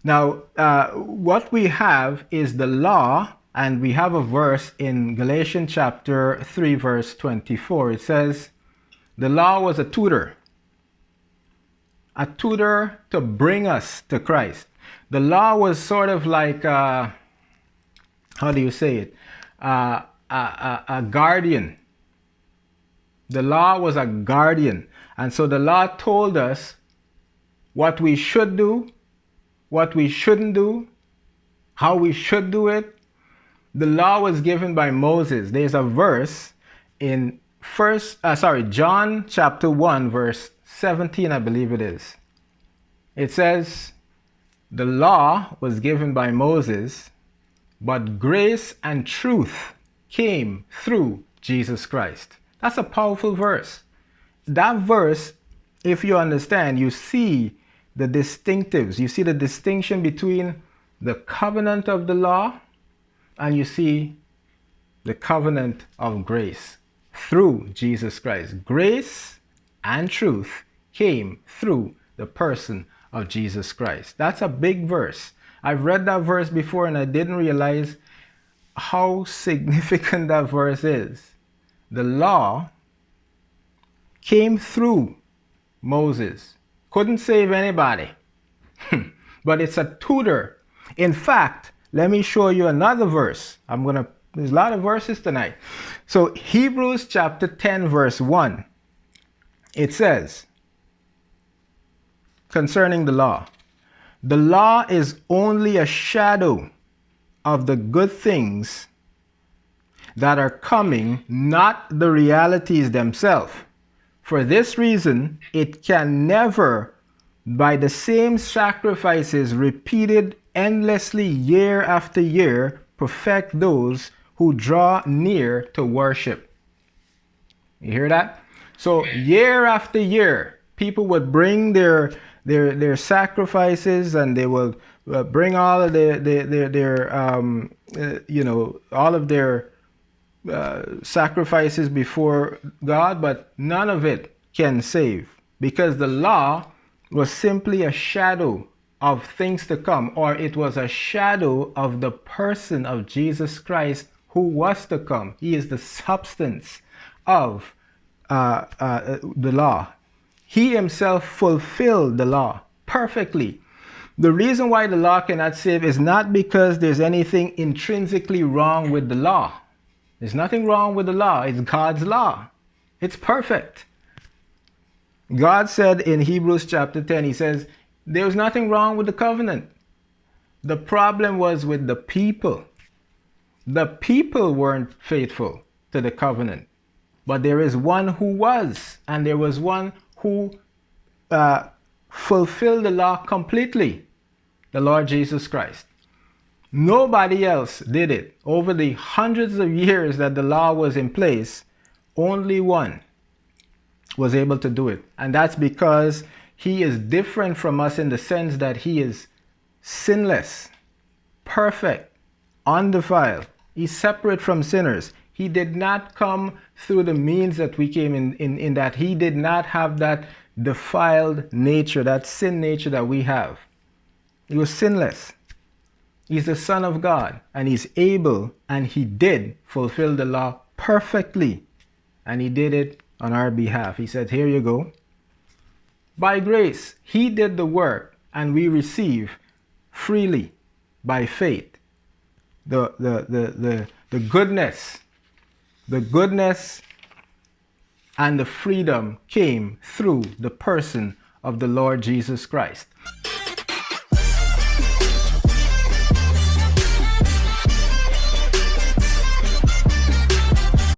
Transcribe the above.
Now, what we have is the law, and we have a verse in Galatians chapter 3, verse 24. It says, the law was a tutor to bring us to Christ. The law was sort of like, how do you say it? A guardian. The law was a guardian. And so the law told us what we should do, what we shouldn't do, how we should do it. The law was given by Moses. There's a verse in John chapter 1, verse 17, I believe it is. It says, the law was given by Moses, but grace and truth came through Jesus Christ. That's a powerful verse. That verse, if you understand, you see the distinctives. You see the distinction between the covenant of the law and you see the covenant of grace through Jesus Christ. Grace and truth came through the person of Jesus Christ. That's a big verse. I've read that verse before and I didn't realize how significant that verse is. The law came through Moses. Couldn't save anybody. But it's a tutor. In fact, let me show you another verse. There's a lot of verses tonight. So Hebrews chapter 10, verse 1. It says, concerning the law is only a shadow of the good things that are coming, not the realities themselves. For this reason, it can never, by the same sacrifices repeated endlessly year after year, perfect those who draw near to worship. You hear that? So year after year, people would bring their sacrifices, and they will bring all of all of their sacrifices before God, but none of it can save, because the law was simply a shadow of things to come, or it was a shadow of the person of Jesus Christ who was to come. He is the substance of the law. He himself fulfilled the law perfectly. The reason why the law cannot save is not because there's anything intrinsically wrong with the law. There's nothing wrong with the law. It's God's law. It's perfect. God said in Hebrews chapter 10, he says, there's nothing wrong with the covenant. The problem was with the people. The people weren't faithful to the covenant. But there is one who was, and there was one who fulfilled the law completely, the Lord Jesus Christ. Nobody else did it. Over the hundreds of years that the law was in place, only one was able to do it. And that's because he is different from us in the sense that he is sinless, perfect, undefiled. He's separate from sinners. He did not come through the means that we came in that he did not have that defiled nature, that sin nature that we have. He was sinless. He's the Son of God, and he's able, and he did fulfill the law perfectly. And he did it on our behalf. He said, here you go. By grace, he did the work, and we receive freely by faith the goodness and the freedom came through the person of the Lord Jesus Christ.